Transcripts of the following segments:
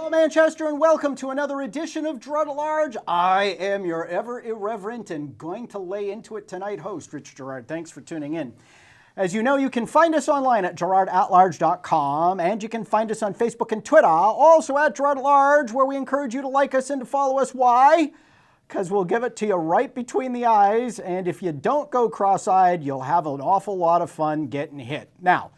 Hello, Manchester, and welcome to another edition of Girard at Large. I am your ever irreverent and going to lay into it tonight host, Rich Girard. Thanks for tuning in. As you know, you can find us online at girardatlarge.com, and you can find us on Facebook and Twitter, also at Girard at Large, where we encourage you to like us and to follow us. Why? Because we'll give it to you right between the eyes, and if you don't go cross-eyed, you'll have an awful lot of fun getting hit. Now,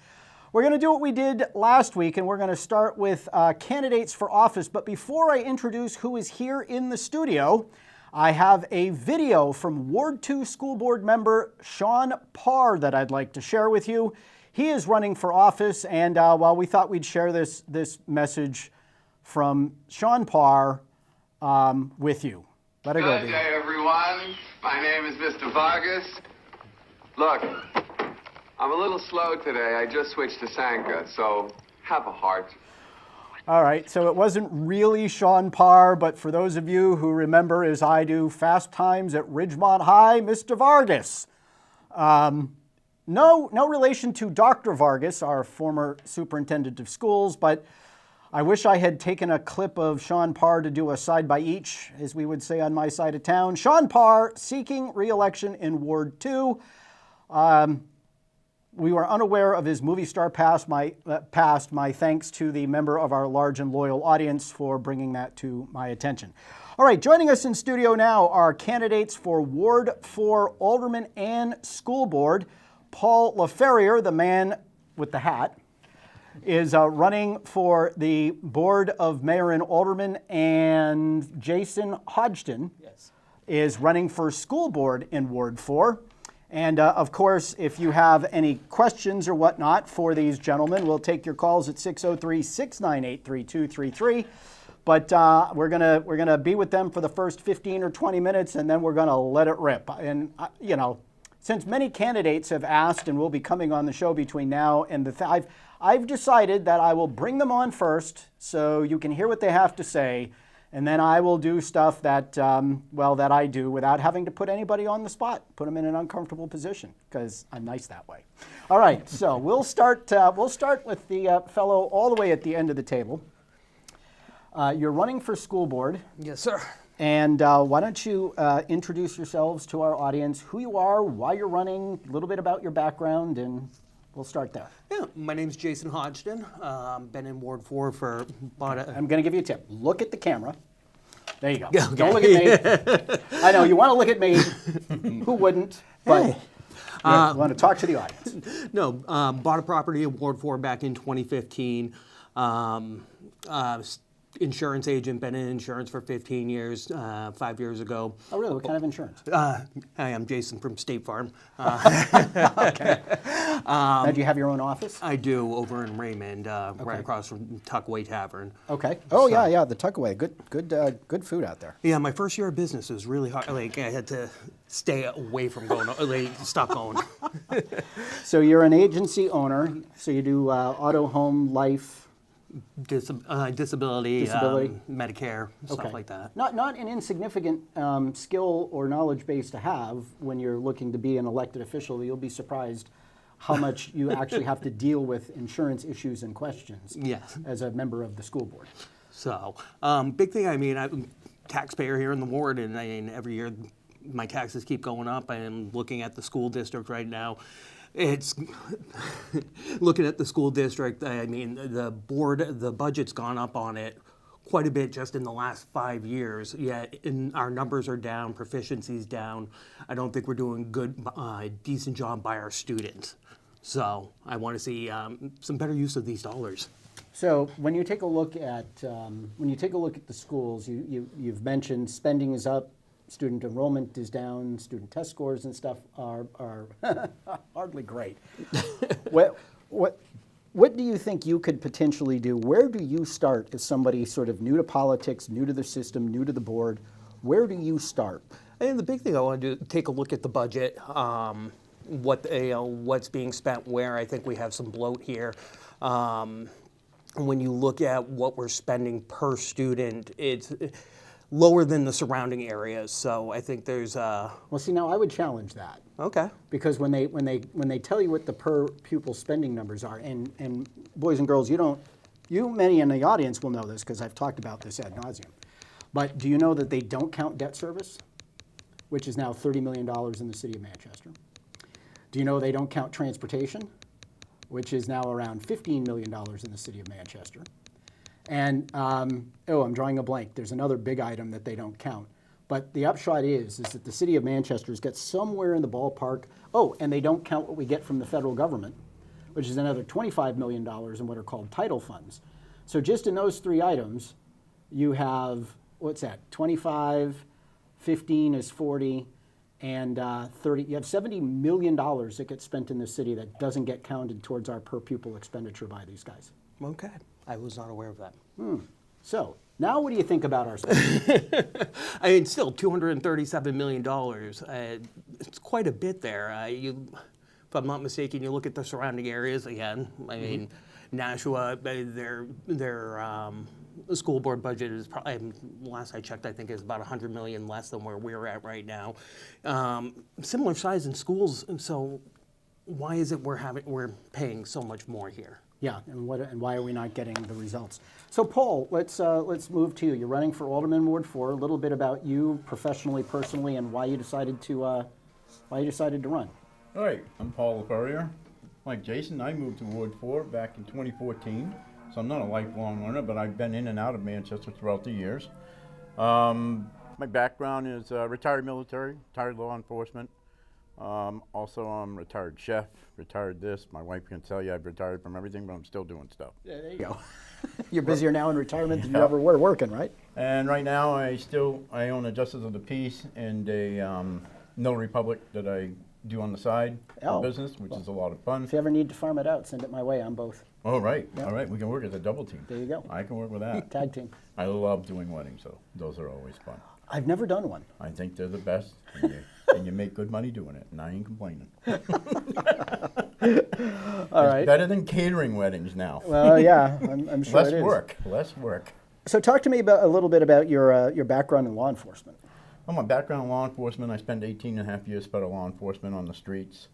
we're going to do what we did last week, and we're going to start with candidates for office. But before I introduce who is here in the studio, I have a video from Ward 2 School Board member Sean Parr that I'd like to share with you. He is running for office, and while we thought we'd share this message from Sean Parr with you. Let it go. Good day, everyone. My name is Mr. Vargas. Look, I'm a little slow today. I just switched to Sanka, so have a heart. All right, so it wasn't really Sean Parr, but for those of you who remember, as I do, Fast Times at Ridgemont High, Mr. Vargas. No relation to Dr. Vargas, our former superintendent of schools, but I wish I had taken a clip of Sean Parr to do a side by each, as we would say on my side of town. Sean Parr seeking re-election in Ward 2. We were unaware of his movie star past. My thanks to the member of our large and loyal audience for bringing that to my attention. All right, joining us in studio now are candidates for Ward 4 Alderman and School Board. Paul Leferrier, the man with the hat, is running for the Board of Mayor and Aldermen, and Jason Hodgdon is running for School Board in Ward 4. And of course, if you have any questions or whatnot for these gentlemen, we'll take your calls at 603-698-3233. But we're gonna be with them for the first 15 or 20 minutes, and then we're gonna let it rip. And you know, since many candidates have asked and will be coming on the show between now and I've decided that I will bring them on first, so you can hear what they have to say. And then I will do stuff that, that I do without having to put anybody on the spot, put them in an uncomfortable position, because I'm nice that way. All right, so we'll start with the fellow all the way at the end of the table. You're running for school board. Yes, sir. And why don't you introduce yourselves to our audience, who you are, why you're running, a little bit about your background, and we'll start there. Yeah, my name's Jason Hodgdon. Been in Ward 4 for about I'm going to give you a tip. Look at the camera. There you go. Okay. Don't look at me. I know, you want to look at me. Who wouldn't? But you want to talk to the audience. No, bought a property in Ward 4 back in 2015. Insurance agent, been in insurance for 15 years, 5 years ago. Oh, really? What kind of insurance? Hi, I'm Jason from State Farm. Okay. Now, do you have your own office? I do, over in Raymond, right across from Tuckaway Tavern. Okay. Oh, so, yeah, the Tuckaway. Good food out there. Yeah, my first year of business was really hard. Like, I had to stay away from going, stop going. So you're an agency owner, so you do auto, home, life, disability, Medicare, stuff like that. Not an insignificant skill or knowledge base to have when you're looking to be an elected official. You'll be surprised how much you actually have to deal with insurance issues and questions as a member of the school board. So, big thing, I'm a taxpayer here in the ward, and every year my taxes keep going up. I am looking at the school district right now. It's looking at the school district. The board, the budget's gone up on it quite a bit just in the last 5 years. Yet our numbers are down, proficiency's down. I don't think we're doing decent job by our students. So I want to see some better use of these dollars. So when you take a look at the schools, you've mentioned spending is up. Student enrollment is down, student test scores and stuff are hardly great. What do you think you could potentially do? Where do you start as somebody sort of new to politics, new to the system, new to the board? Where do you start? And the big thing I want to do, take a look at the budget, what's being spent where. I think we have some bloat here. When you look at what we're spending per student, it's lower than the surrounding areas. So I think there's Well, see, now I would challenge that. Okay. Because when they tell you what the per pupil spending numbers are, and boys and girls, you don't many in the audience will know this because I've talked about this ad nauseum. But do you know that they don't count debt service, which is now $30 million in the city of Manchester? Do you know they don't count transportation, which is now around $15 million in the city of Manchester? And, I'm drawing a blank. There's another big item that they don't count. But the upshot is that the city of Manchester's got somewhere in the ballpark, and they don't count what we get from the federal government, which is another $25 million in what are called title funds. So just in those three items, you have, what's that, 25, 15 is 40, and 30, you have $70 million that gets spent in this city that doesn't get counted towards our per pupil expenditure by these guys. Okay, I was not aware of that. So now what do you think about our spending? I mean, still $237 million. It's quite a bit there. If I'm not mistaken, you look at the surrounding areas again. I mean, Nashua, their school board budget is probably, last I checked, I think is about $100 million less than where we're at right now. Similar size in schools, so why is it we're paying so much more here? Yeah, and why are we not getting the results? So Paul, let's move to you. You're running for Alderman Ward 4. A little bit about you professionally, personally, and why you decided to run. All right, I'm Paul Leferrier. Like Jason, I moved to Ward 4 back in 2014, so I'm not a lifelong learner, but I've been in and out of Manchester throughout the years. My background is retired military, retired law enforcement. Also, I'm retired chef, retired this. My wife can tell you I've retired from everything, but I'm still doing stuff. Yeah, there you go. You're busier now in retirement than you ever were working, right? And right now, I own a Justice of the Peace and a notary public that I do on the side for business, which is a lot of fun. If you ever need to farm it out, send it my way. I'm both. Oh, right. Yep. All right. We can work as a double team. There you go. I can work with that. Tag team. I love doing weddings, so those are always fun. I've never done one. I think they're the best, and you make good money doing it, and I ain't complaining. All right. Better than catering weddings now. Well, yeah, I'm sure it is. Less work. So talk to me a little bit about your background in law enforcement. Well, my background in law enforcement, I spent 18 and a half years federal law enforcement on the streets,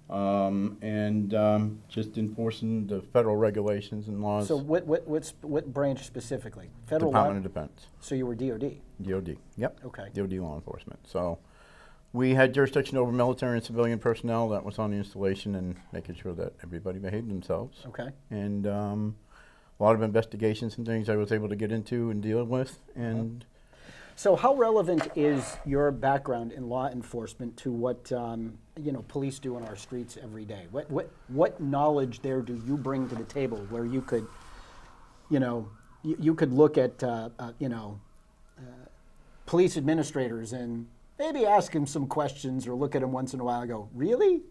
and just enforcing the federal regulations and laws. So what branch specifically? Federal Department of Defense. So you were DOD? DOD, yep. Okay. DOD law enforcement. So we had jurisdiction over military and civilian personnel that was on the installation and making sure that everybody behaved themselves. Okay. And a lot of investigations and things I was able to get into and deal with. And so how relevant is your background in law enforcement to what police do on our streets every day? What knowledge there do you bring to the table where you could, you could look at police administrators and maybe ask them some questions or look at them once in a while and go, really?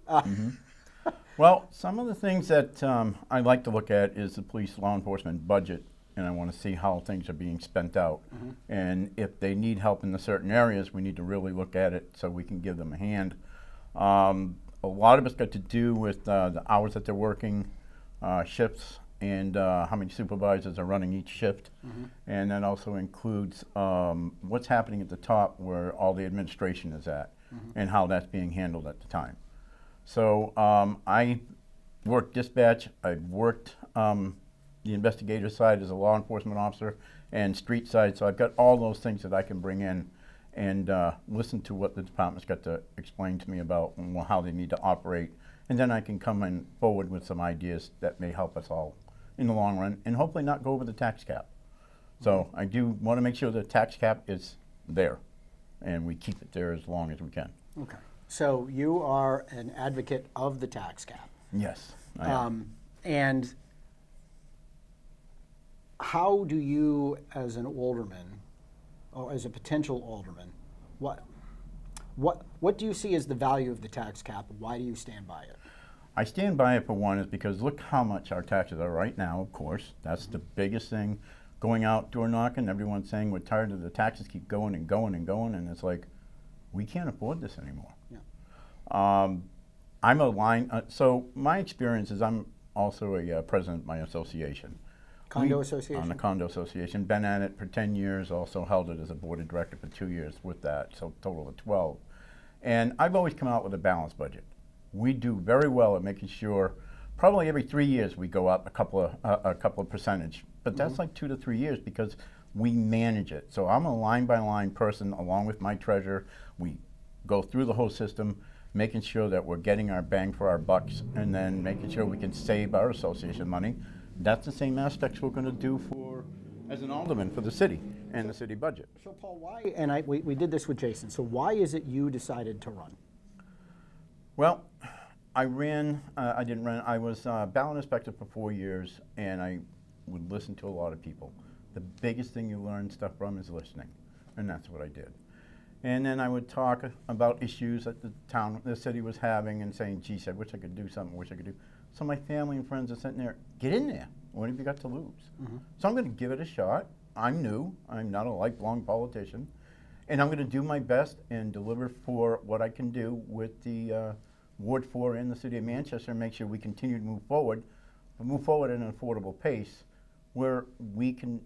Well, some of the things that I like to look at is the police law enforcement budget, and I want to see how things are being spent out. And if they need help in the certain areas, we need to really look at it so we can give them a hand. A lot of it's got to do with the hours that they're working, shifts, and how many supervisors are running each shift. And that also includes what's happening at the top where all the administration is at and how that's being handled at the time. So I worked dispatch, I've worked the investigator side as a law enforcement officer and street side, so I've got all those things that I can bring in and listen to what the department's got to explain to me about and how they need to operate, and then I can come in forward with some ideas that may help us all in the long run and hopefully not go over the tax cap. So I do want to make sure the tax cap is there and we keep it there as long as we can. Okay. So you are an advocate of the tax cap. Yes, I am. And how do you, as an alderman, or as a potential alderman, what do you see as the value of the tax cap? Why do you stand by it? I stand by it for one is because look how much our taxes are right now, of course. That's the biggest thing. Going out door knocking, everyone's saying we're tired of the taxes keep going and going and going, and it's like, we can't afford this anymore. Yeah. I'm a line, so my experience is I'm also a president of my association. Condo association? On the condo association. Been at it for 10 years, also held it as a board of director for 2 years with that, so total of 12. And I've always come out with a balanced budget. We do very well at making sure, probably every 3 years we go up a couple of percentage but that's like 2 to 3 years because we manage it. So I'm a line-by-line person along with my treasurer. We go through the whole system, making sure that we're getting our bang for our bucks and then making sure we can save our association money. That's the same aspects we're going to do as an alderman for the city and the city budget. So Paul, why, and we did this with Jason, so why is it you decided to run? Well, I didn't run, I was ballot inspector for 4 years, and I would listen to a lot of people. The biggest thing you learn stuff from is listening, and that's what I did. And then I would talk about issues that the city was having and saying, geez, I wish I could do something, wish I could do. So my family and friends are sitting there, get in there. What have you got to lose? So I'm going to give it a shot. I'm new. I'm not a lifelong politician. And I'm going to do my best and deliver for what I can do with the Ward 4 in the city of Manchester and make sure we continue to move forward, but move forward at an affordable pace where we can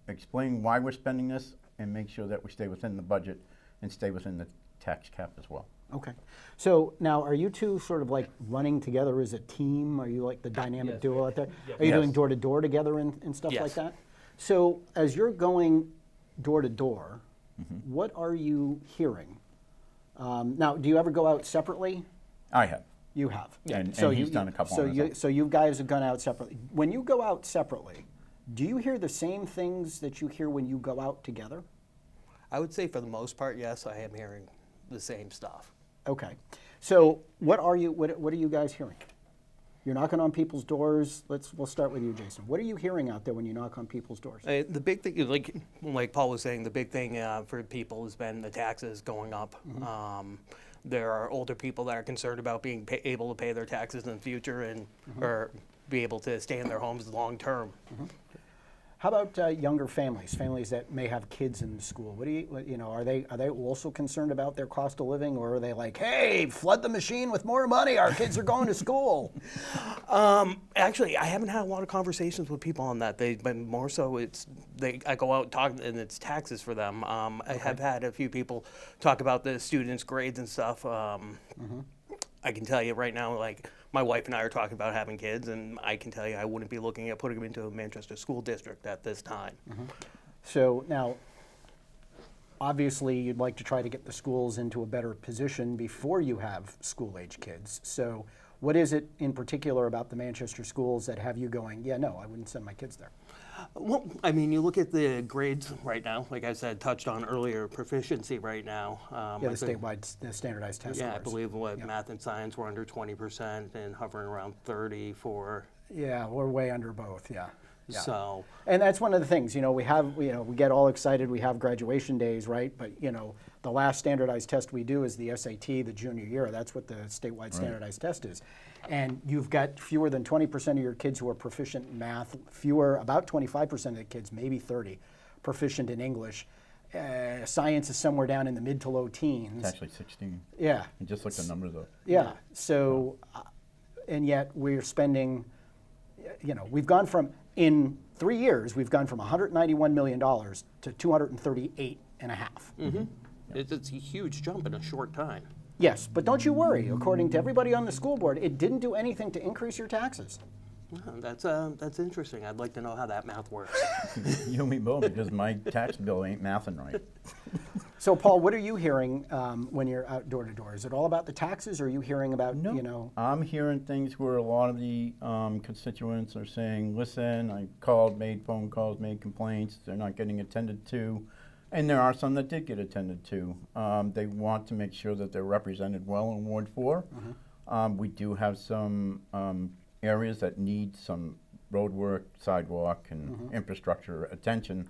explain why we're spending this and make sure that we stay within the budget and stay within the tax cap as well. Okay. So now, are you two sort of like running together as a team? Are you like the dynamic duo out there? Are you doing door to door together and stuff like that? So as you're going door to door, what are you hearing? Now, do you ever go out separately? I have. You have. And So he's done a couple on his own. So you guys have gone out separately. When you go out separately, do you hear the same things that you hear when you go out together? I would say for the most part, yes, I am hearing the same stuff. Okay. So what are you guys hearing? You're knocking on people's doors. We'll start with you, Jason. What are you hearing out there when you knock on people's doors? The big thing, like Paul was saying, the big thing for people has been the taxes going up. There are older people that are concerned about being able to pay their taxes in the future and or be able to stay in their homes long term. How about younger families that may have kids in school? Are they also concerned about their cost of living, or are they like, hey, flood the machine with more money, our kids are going to school? Actually, I haven't had a lot of conversations with people on that. They've been more so I go out and talk, and it's taxes for them. I have had a few people talk about the students' grades and stuff. I can tell you right now, like, my wife and I are talking about having kids, and I can tell you I wouldn't be looking at putting them into a Manchester school district at this time. So now, obviously, you'd like to try to get the schools into a better position before you have school-age kids. So what is it in particular about the Manchester schools that have you going, yeah, no, I wouldn't send my kids there? Well, I mean, you look at the grades right now, like I said, touched on earlier, proficiency right now. The statewide standardized test scores. I believe math and science were under 20% and hovering around 30 for. Yeah, we're way under both, yeah. So. And that's one of the things, we get all excited, we have graduation days, right? But, the last standardized test we do is the SAT, the junior year. That's what the statewide standardized test is. And you've got fewer than 20% of your kids who are proficient in math, about 25% of the kids, maybe 30, proficient in English. Science is somewhere down in the mid to low teens. It's actually 16. Yeah. And just look the numbers up. Yeah. So, and yet we're spending, we've gone from, in 3 years, we've gone from $191 million to 238 and a half. It's a huge jump in a short time. Yes, but don't you worry. According to everybody on the school board, it didn't do anything to increase your taxes. That's interesting. I'd like to know how that math works. You and me both, because my tax bill ain't mathing right. So, Paul, what are you hearing when you're out door to door? Is it all about the taxes, or are you hearing about, I'm hearing things where a lot of the constituents are saying, listen, I called, made phone calls, made complaints, they're not getting attended to. And there are some that did get attended to. They want to make sure that they're represented well in Ward 4. We do have some areas that need some road work, sidewalk, and infrastructure attention.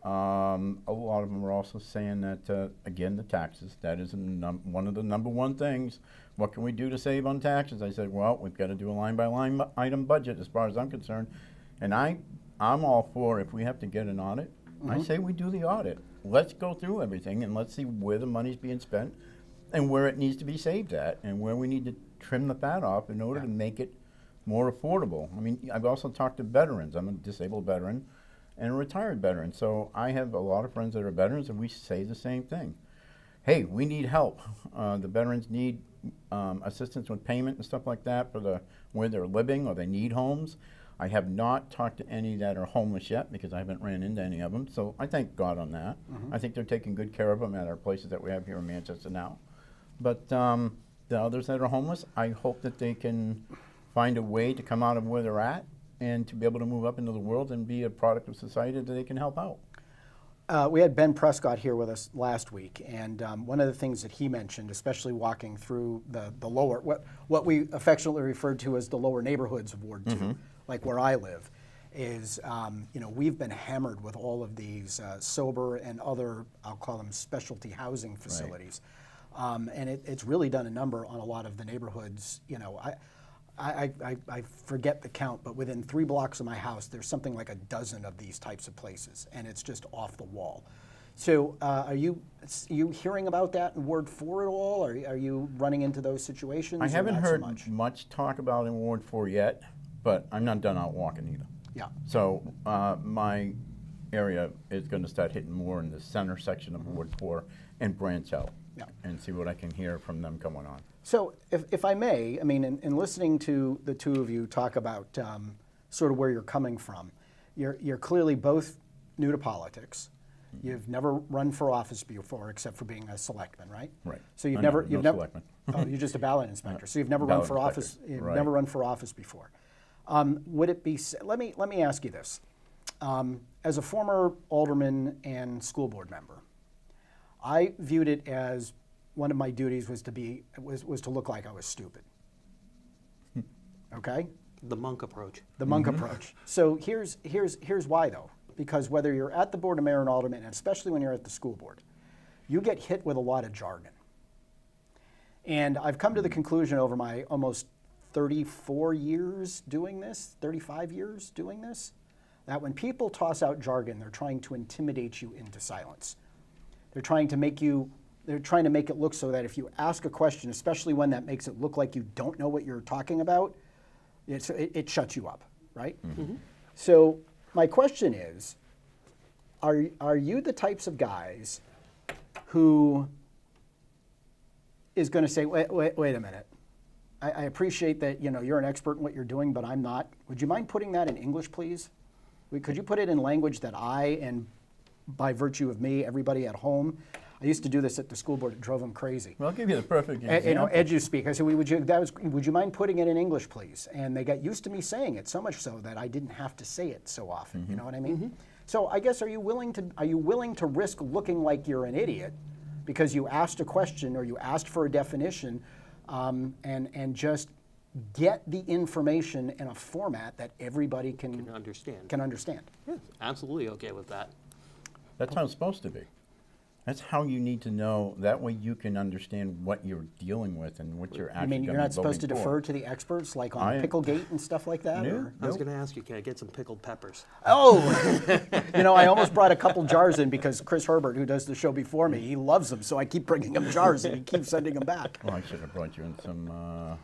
A lot of them are also saying that, again, the taxes, that is one of the number one things. What can we do to save on taxes? I said, well, we've got to do a line-by-line item budget as far as I'm concerned. And I'm all for, if we have to get an audit, I say we do the audit. Let's go through everything and let's see where the money's being spent and where it needs to be saved at and where we need to trim the fat off in order to make it more affordable. I mean, I've also talked to veterans. I'm a disabled veteran and a retired veteran. So I have a lot of friends that are veterans, and we say the same thing. Hey, we need help. The veterans need assistance with payment and stuff like that for where they're living, or they need homes. I have not talked to any that are homeless yet because I haven't ran into any of them. So I thank God on that. I think they're taking good care of them at our places that we have here in Manchester now. But the others that are homeless, I hope that they can find a way to come out of where they're at and to be able to move up into the world and be a product of society that they can help out. We had Ben Prescott here with us last week, and one of the things that he mentioned, especially walking through the lower, what we affectionately referred to as the lower neighborhoods of Ward 2, like where I live, is we've been hammered with all of these sober and other, I'll call them specialty housing facilities. And it's really done a number on a lot of the neighborhoods. I forget the count, but within 3 blocks of my house, there's something like a dozen of these types of places, and it's just off the wall. So are you hearing about that in Ward 4 at all? Are you running into those situations? I haven't heard so much talk about it in Ward 4 yet, but I'm not done out walking either. Yeah. So my area is going to start hitting more in the center section of Ward 4 and branch out and see what I can hear from them going on. So if I may, I mean, in listening to the two of you talk about sort of where you're coming from, you're clearly both new to politics. You've never run for office before, except for being a selectman, right? Right. So you've I'm never, no you've never. selectman. Oh, you're just a ballot inspector. So you've never run Ballot for office. inspector, You've right. never run for office before. Would it be? Let me ask you this: as a former alderman and school board member, I viewed it as one of my duties was to look like I was stupid. Okay. The monk approach. The monk approach. So here's why though. Because whether you're at the Board of Mayor and Aldermen, and especially when you're at the school board, you get hit with a lot of jargon. And I've come to the conclusion over my almost 34 years doing this, 35 years doing this, that when people toss out jargon, they're trying to intimidate you into silence. They're trying to make it look so that if you ask a question, especially one that makes it look like you don't know what you're talking about, it shuts you up, right? So my question is, are you the types of guys who is going to say, wait a minute, I appreciate that you're an expert in what you're doing, but I'm not. Would you mind putting that in English, please? Could you put it in language that I, and by virtue of me, everybody at home, I used to do this at the school board. It drove them crazy. Well, I'll give you the perfect example. Edu-speak. I said, would you mind putting it in English, please? And they got used to me saying it, so much so that I didn't have to say it so often. You know what I mean? So I guess, are you willing to risk looking like you're an idiot because you asked a question or you asked for a definition, and just get the information in a format that everybody can understand? Yeah, absolutely okay with that. That's how it's supposed to be. That's how you need to know. That way you can understand what you're dealing with and what you're actually I mean, you're not supposed to defer to the experts, like on Picklegate and stuff like that? No. I was going to ask you, can I get some pickled peppers? Oh, I almost brought a couple jars in because Chris Herbert, who does the show before me, he loves them, so I keep bringing him jars and he keeps sending them back. Well, I should have brought you in some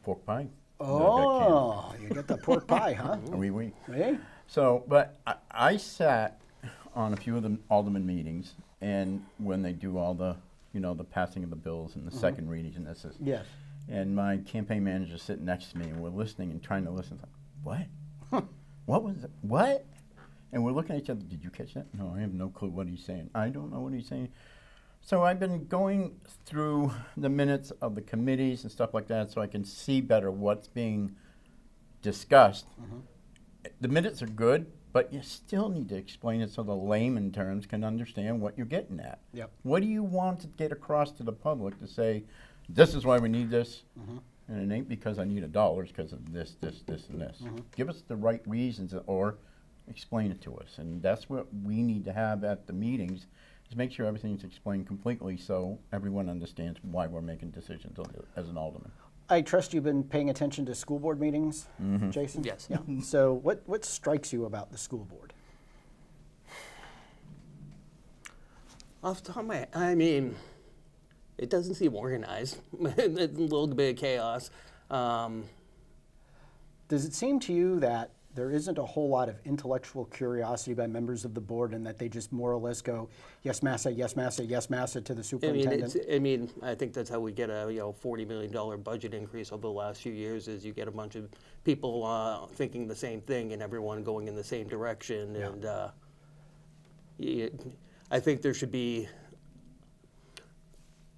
pork pie. Oh, you get the pork pie, huh? Oui. Hey? So, but I sat on a few of the alderman meetings, and when they do all the, the passing of the bills and the second readings and this is. Yes. And my campaign manager sitting next to me, and we're listening and trying to listen. What? What was it? What? And we're looking at each other. Did you catch that? No, I have no clue what he's saying. I don't know what he's saying. So I've been going through the minutes of the committees and stuff like that so I can see better what's being discussed. The minutes are good, but you still need to explain it so the layman terms can understand what you're getting at. Yep. What do you want to get across to the public to say, this is why we need this, and it ain't because I need $1, it's because of this, and this. Give us the right reasons or explain it to us. And that's what we need to have at the meetings, is make sure everything's explained completely so everyone understands why we're making decisions as an alderman. I trust you've been paying attention to school board meetings, Jason? Yes. Yeah. So what strikes you about the school board? Off the top of my head, I mean, it doesn't seem organized. It's a little bit of chaos. Does it seem to you that there isn't a whole lot of intellectual curiosity by members of the board, and that they just more or less go, yes, massa, yes, massa, yes, massa to the superintendent? I think that's how we get a $40 million budget increase over the last few years. Is you get a bunch of people thinking the same thing and everyone going in the same direction. Yeah. And I think there should be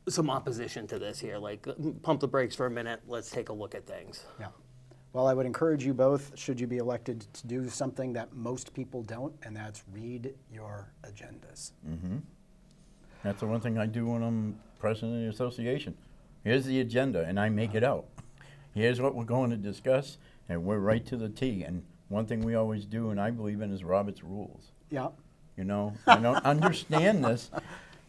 some opposition to this here. Like, pump the brakes for a minute. Let's take a look at things. Yeah. Well, I would encourage you both, should you be elected, to do something that most people don't, and that's read your agendas. Mm-hmm. That's the one thing I do when I'm president of the association. Here's the agenda, and I make it out. Here's what we're going to discuss, and we're right to the T. And one thing we always do, and I believe in, is Robert's rules. Yeah. You know, I don't understand this,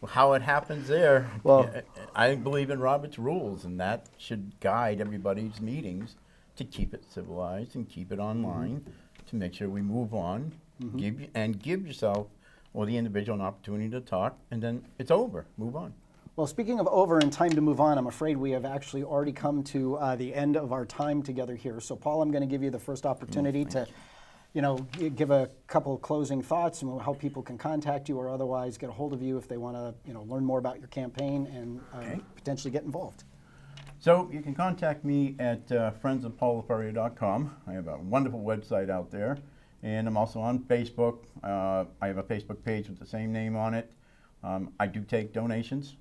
how it happens there. Well, I believe in Robert's rules, and that should guide everybody's meetings to keep it civilized and keep it online, to make sure we move on, give yourself or the individual an opportunity to talk, and then it's over. Move on. Well, speaking of over and time to move on, I'm afraid we have actually already come to the end of our time together here. So, Paul, I'm going to give you the first opportunity to, give a couple of closing thoughts and how people can contact you or otherwise get a hold of you if they want to, learn more about your campaign and potentially get involved. So you can contact me at friendsofpaulleferrier.com. I have a wonderful website out there, and I'm also on Facebook. I have a Facebook page with the same name on it. I do take donations.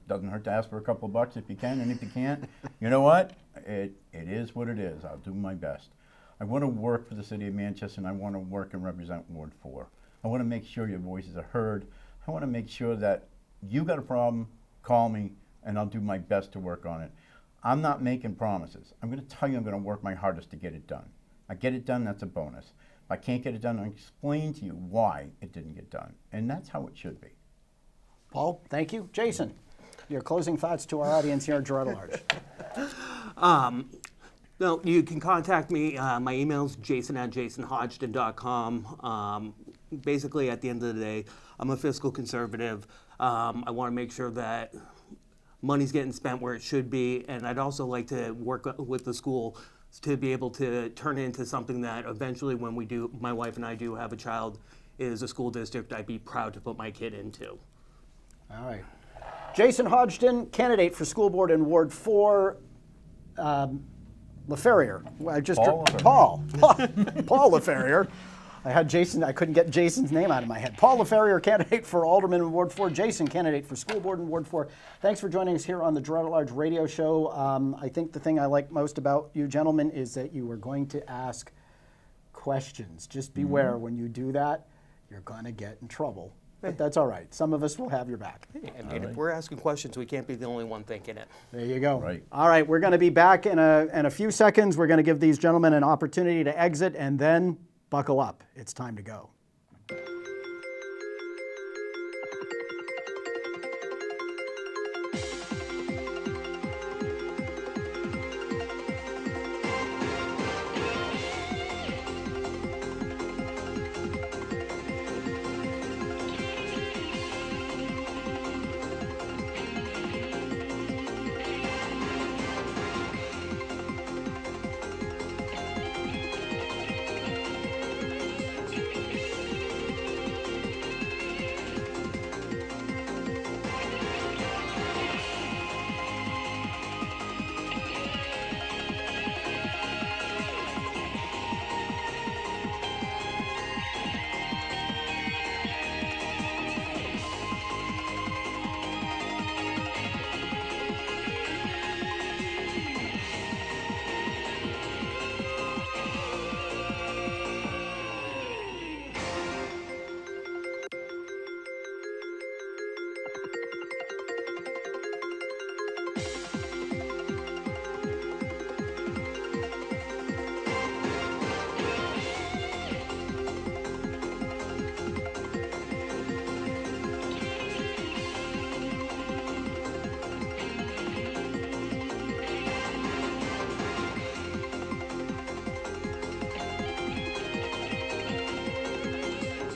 Doesn't hurt to ask for a couple of bucks if you can, and if you can't, you know what? It is what it is. I'll do my best. I want to work for the city of Manchester, and I want to work and represent Ward 4. I want to make sure your voices are heard. I want to make sure that you got a problem, call me, and I'll do my best to work on it. I'm not making promises. I'm going to tell you I'm going to work my hardest to get it done. I get it done, that's a bonus. If I can't get it done, I'll explain to you why it didn't get done. And that's how it should be. Paul, thank you. Jason, your closing thoughts to our audience here at Girard at Large. No, you can contact me. My email is jason@jasonhodgdon.com. Basically, at the end of the day, I'm a fiscal conservative. I want to make sure that money's getting spent where it should be, and I'd also like to work with the school to be able to turn it into something that eventually, when we do, my wife and I do have a child, is a school district I'd be proud to put my kid into. All right. Jason Hodgdon, candidate for school board in Ward 4. Leferrier. Paul Leferrier. I had Jason, I couldn't get Jason's name out of my head. Paul Leferrier, candidate for alderman in Ward 4. Jason, candidate for school board in Ward 4. Thanks for joining us here on the Girard at Large radio show. I think the thing I like most about you gentlemen is that you are going to ask questions. Just beware when you do that, you're going to get in trouble. But that's all right. Some of us will have your back. If we're asking questions, we can't be the only one thinking it. There you go. Right. All right, we're going to be back in a few seconds. We're going to give these gentlemen an opportunity to exit, and then buckle up. It's time to go.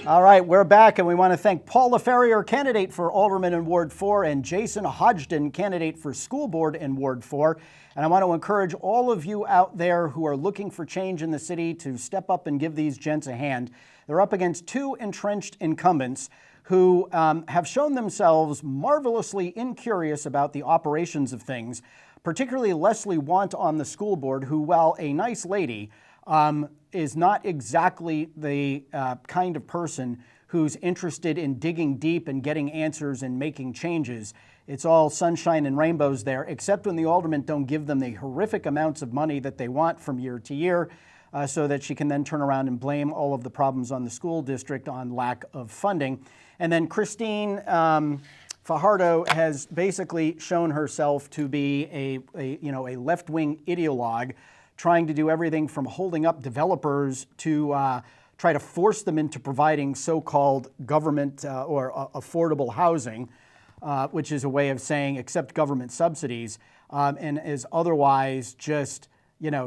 All right, we're back, and we want to thank Paul Leferrier, candidate for alderman in Ward 4, and Jason Hodgdon, candidate for school board in Ward 4. And I want to encourage all of you out there who are looking for change in the city to step up and give these gents a hand. They're up against two entrenched incumbents who have shown themselves marvelously incurious about the operations of things, particularly Leslie Want on the school board, who, while a nice lady, is not exactly the kind of person who's interested in digging deep and getting answers and making changes. It's all sunshine and rainbows there, except when the aldermen don't give them the horrific amounts of money that they want from year to year, so that she can then turn around and blame all of the problems on the school district on lack of funding. And then Christine Fajardo has basically shown herself to be a left-wing ideologue, trying to do everything from holding up developers to try to force them into providing so-called government or affordable housing, which is a way of saying accept government subsidies, and is otherwise just,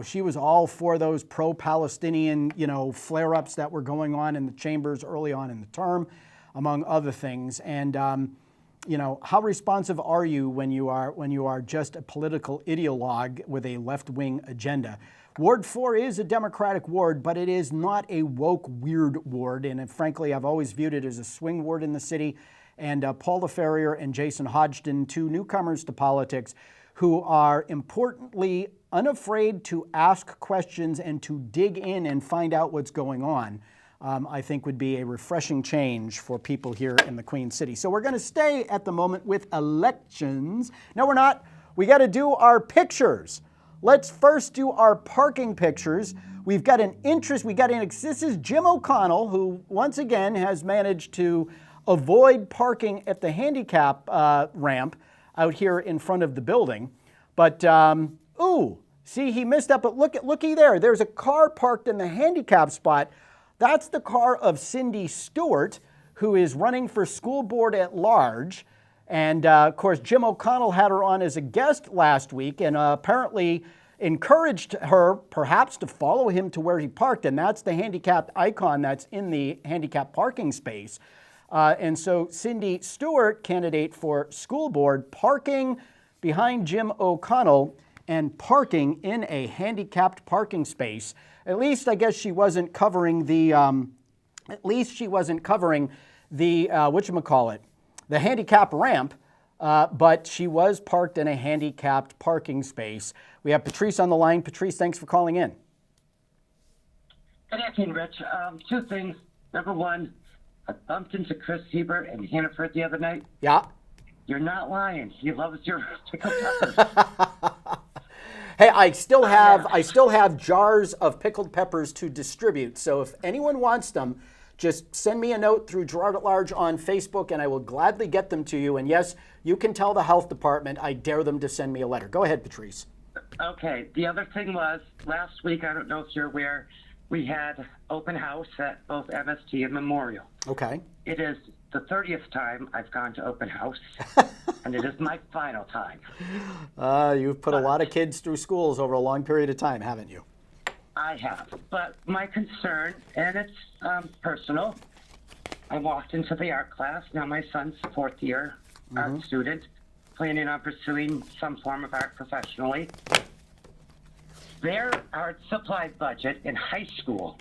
she was all for those pro-Palestinian, flare-ups that were going on in the chambers early on in the term, among other things. And how responsive are you when you are just a political ideologue with a left-wing agenda? Ward 4 is a Democratic ward, but it is not a woke, weird ward. And frankly, I've always viewed it as a swing ward in the city. And Paul Leferrier and Jason Hodgdon, two newcomers to politics, who are importantly unafraid to ask questions and to dig in and find out what's going on, I think would be a refreshing change for people here in the Queen City. So we're going to stay at the moment with elections. No, we're not. We got to do our pictures. Let's first do our parking pictures. We've got an interest. This is Jim O'Connell, who once again has managed to avoid parking at the handicap ramp out here in front of the building. But, see, he missed up. But looky there. There's a car parked in the handicap spot. That's the car of Cindy Stewart, who is running for school board at large. And, of course, Jim O'Connell had her on as a guest last week and apparently encouraged her perhaps to follow him to where he parked. And that's the handicapped icon that's in the handicapped parking space. And so Cindy Stewart, candidate for school board, parking behind Jim O'Connell and parking in a handicapped parking space. At least I guess she wasn't covering the, whatchamacallit, the handicap ramp, but she was parked in a handicapped parking space. We have Patrice on the line. Patrice, thanks for calling in. Good afternoon, Rich. Two things. Number one, I bumped into Chris Hebert and Hannaford the other night. Yeah. You're not lying. He loves your pickled peppers. Hey, I still have jars of pickled peppers to distribute. So if anyone wants them, just send me a note through Girard at Large on Facebook, and I will gladly get them to you. And yes, you can tell the health department I dare them to send me a letter. Go ahead, Patrice. Okay. The other thing was last week, I don't know if you're aware, we had open house at both MST and Memorial. Okay. It is the 30th time I've gone to open house, and it is my final time. You've put a lot of kids through schools over a long period of time, haven't you? I have. But my concern, and it's personal, I walked into the art class. Now my son's fourth year art student, planning on pursuing some form of art professionally. Their art supply budget in high school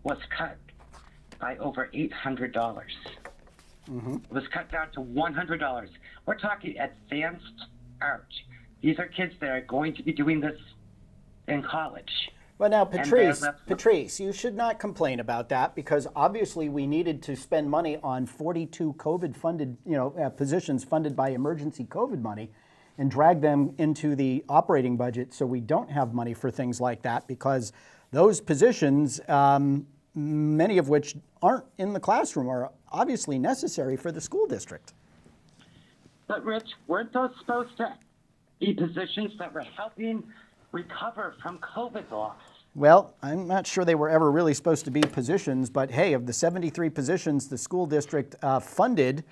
was cut by over $800. It was cut down to $100. We're talking advanced art. These are kids that are going to be doing this in college. Well, now, Patrice, you should not complain about that, because obviously we needed to spend money on 42 COVID-funded, positions funded by emergency COVID money, and drag them into the operating budget. So we don't have money for things like that, because those positions, many of which aren't in the classroom, are obviously necessary for the school district. But Rich, weren't those supposed to be positions that were helping recover from COVID loss? Well, I'm not sure they were ever really supposed to be positions, but hey, of the 73 positions the school district funded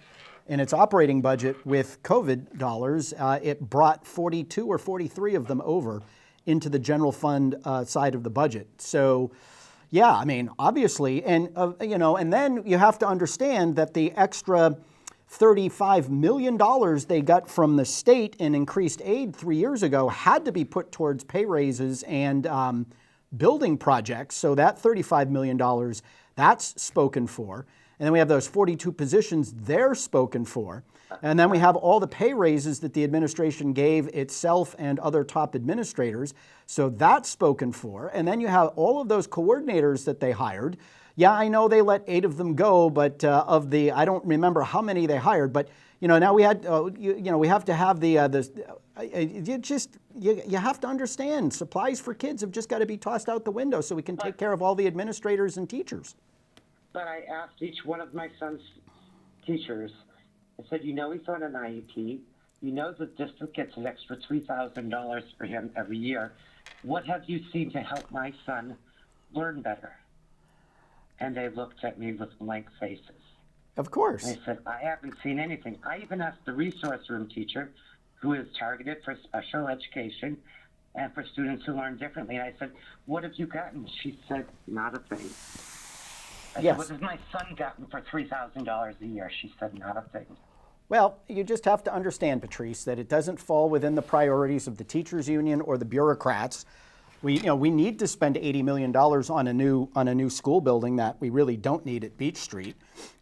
in its operating budget with COVID dollars, it brought 42 or 43 of them over into the general fund side of the budget. So, Yeah, I mean, obviously, and and then you have to understand that the extra $35 million they got from the state in increased aid 3 years ago had to be put towards pay raises and building projects. So that $35 million, that's spoken for. And then we have those 42 positions, they're spoken for. And then we have all the pay raises that the administration gave itself and other top administrators. So that's spoken for. And then you have all of those coordinators that they hired. Yeah, I know they let 8 of them go, but I don't remember how many they hired. But now we had, we have to have you have to understand, supplies for kids have just got to be tossed out the window so we can take care of all the administrators and teachers. But I asked each one of my son's teachers, I said, he's on an IEP. The district gets an extra $3,000 for him every year. What have you seen to help my son learn better? And they looked at me with blank faces. Of course. They said, I haven't seen anything. I even asked the resource room teacher, who is targeted for special education and for students who learn differently. And I said, what have you gotten? She said, not a thing. I said, what has my son gotten for $3,000 a year? She said, not a thing. Well, you just have to understand, Patrice, that it doesn't fall within the priorities of the teachers union or the bureaucrats. We need to spend $80 million on a new school building that we really don't need at Beach Street.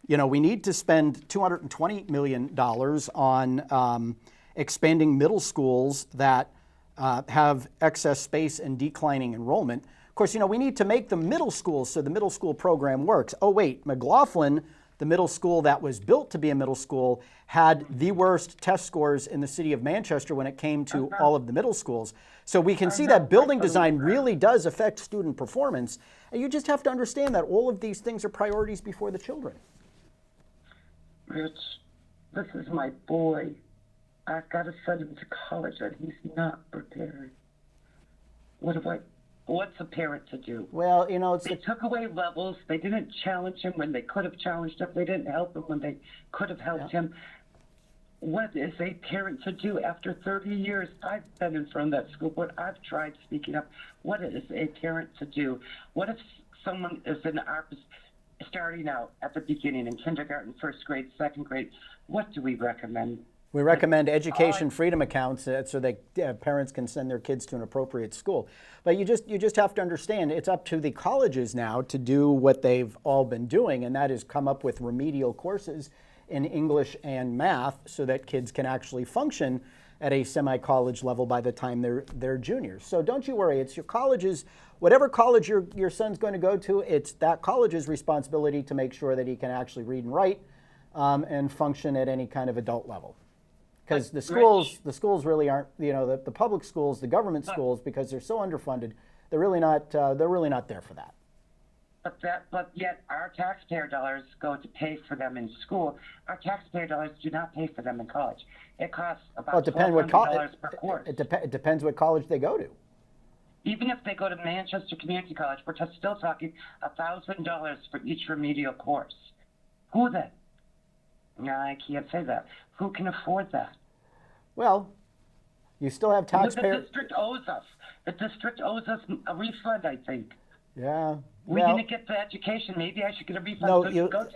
We need to spend $220 million on expanding middle schools that have excess space and declining enrollment. Of course, we need to make the middle schools so the middle school program works. Oh, wait, McLaughlin, the middle school that was built to be a middle school, had the worst test scores in the city of Manchester when it came to all of the middle schools. So we can see that building design really does affect student performance. And you just have to understand that all of these things are priorities before the children. Rich, this is my boy. I've got to send him to college and he's not prepared. What's a parent to do? Well, they took away levels. They didn't challenge him when they could have challenged him. They didn't help him when they could have helped him. What is a parent to do? After 30 years, I've been in front of that school board. I've tried speaking up. What is a parent to do? What if someone is starting out at the beginning in kindergarten, first grade, second grade? What do we recommend? We recommend education freedom accounts so that parents can send their kids to an appropriate school. But you just have to understand, it's up to the colleges now to do what they've all been doing, and that is come up with remedial courses in English and math so that kids can actually function at a semi-college level by the time they're juniors. So don't you worry, it's your college's, whatever college your son's going to go to, it's that college's responsibility to make sure that he can actually read and write and function at any kind of adult level. Because the schools really aren't, the public schools, the government schools, because they're so underfunded, they're really not there for that. But yet our taxpayer dollars go to pay for them in school. Our taxpayer dollars do not pay for them in college. It costs about $1,200 per course. It depends what college they go to. Even if they go to Manchester Community College, we're still talking $1,000 for each remedial course. Who then? No, I can't say that. Who can afford that? Well, you still have taxpayers. The district owes us. The district owes us a refund, I think. Yeah. We didn't get the education. Maybe I should get a refund. No,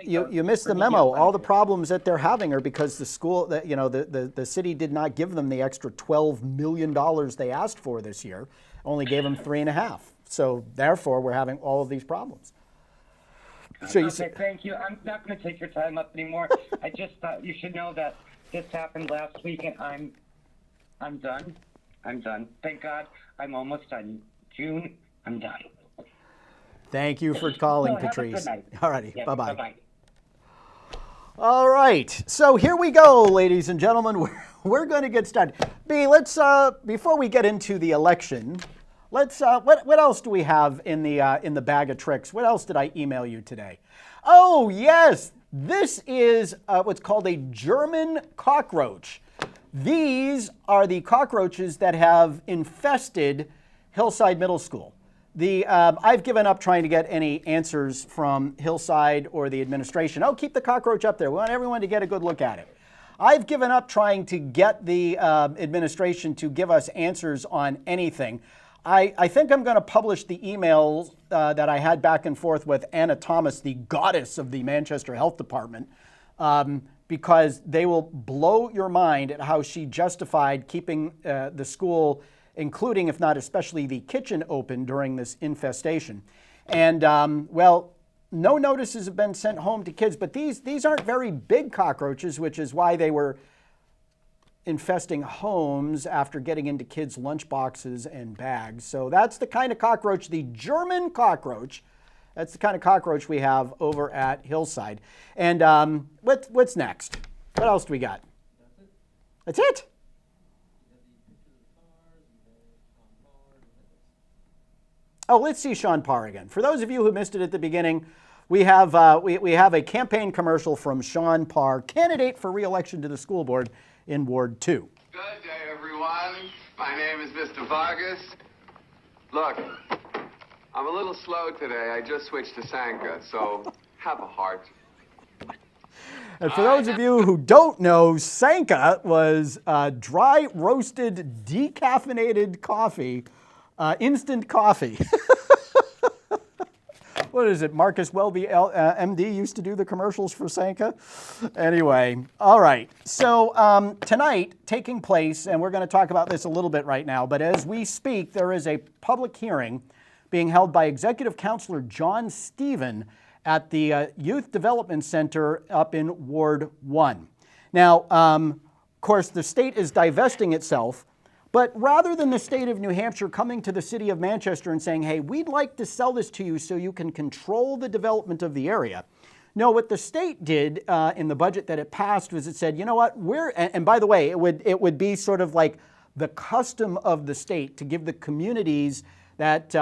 you missed the memo. All the problems that they're having are because the school, the city did not give them the extra $12 million they asked for this year. Only gave them $3.5 million. So therefore, we're having all of these problems. So thank you. I'm not going to take your time up anymore. I just thought you should know that this happened last week, and I'm done. I'm done. Thank God, I'm almost done. June, I'm done. Thank you for calling, Patrice. Have a good night. All righty. Yeah, bye-bye. Bye-bye. All right. So here we go, ladies and gentlemen. We're going to get started. Let's before we get into the election, let's what else do we have in the bag of tricks? What else did I email you today? Oh, yes. This is what's called a German cockroach. These are the cockroaches that have infested Hillside Middle School. I've given up trying to get any answers from Hillside or the administration. Oh, keep the cockroach up there. We want everyone to get a good look at it. I've given up trying to get the administration to give us answers on anything. I think I'm going to publish the emails that I had back and forth with Anna Thomas, the goddess of the Manchester Health Department, because they will blow your mind at how she justified keeping the school, including, if not especially, the kitchen open during this infestation. And, well, no notices have been sent home to kids, but these aren't very big cockroaches, which is why they were infesting homes after getting into kids' lunch boxes and bags. So that's the kind of cockroach, the German cockroach, that's the kind of cockroach we have over at Hillside. And what's next? What else do we got? That's it? Oh, let's see Sean Parr again. For those of you who missed it at the beginning, we have a campaign commercial from Sean Parr, candidate for re-election to the school board in Ward 2. Good day, everyone. My name is Mr. Vargas. Look, I'm a little slow today. I just switched to Sanka, so have a heart. And for those of you who don't know, Sanka was dry roasted, decaffeinated coffee, instant coffee. What is it? Marcus Welby, MD, used to do the commercials for Sanka. Anyway, all right. So tonight, taking place, and we're going to talk about this a little bit right now, but as we speak, there is a public hearing being held by Executive Counselor John Stephen at the Youth Development Center up in Ward 1. Now, of course, the state is divesting itself, but rather than the state of New Hampshire coming to the city of Manchester and saying, hey, we'd like to sell this to you so you can control the development of the area. No, what the state did in the budget that it passed was it said, you know what, and by the way, it would be sort of like the custom of the state to give the communities that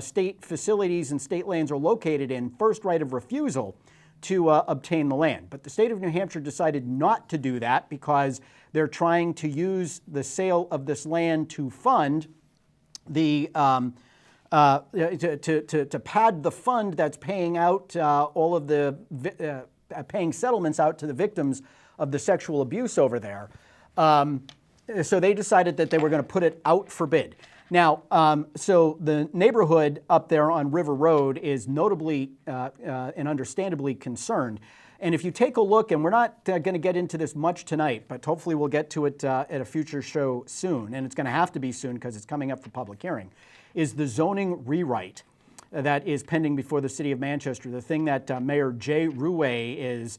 state facilities and state lands are located in first right of refusal to obtain the land. But the state of New Hampshire decided not to do that because they're trying to use the sale of this land to fund the to pad the fund that's paying out all of the paying settlements out to the victims of the sexual abuse over there. So they decided that they were going to put it out for bid. Now, so the neighborhood up there on River Road is notably and understandably concerned. And if you take a look, and we're not going to get into this much tonight, but hopefully we'll get to it at a future show soon, and it's going to have to be soon because it's coming up for public hearing, is the zoning rewrite that is pending before the city of Manchester, the thing that Mayor Jay Ruais is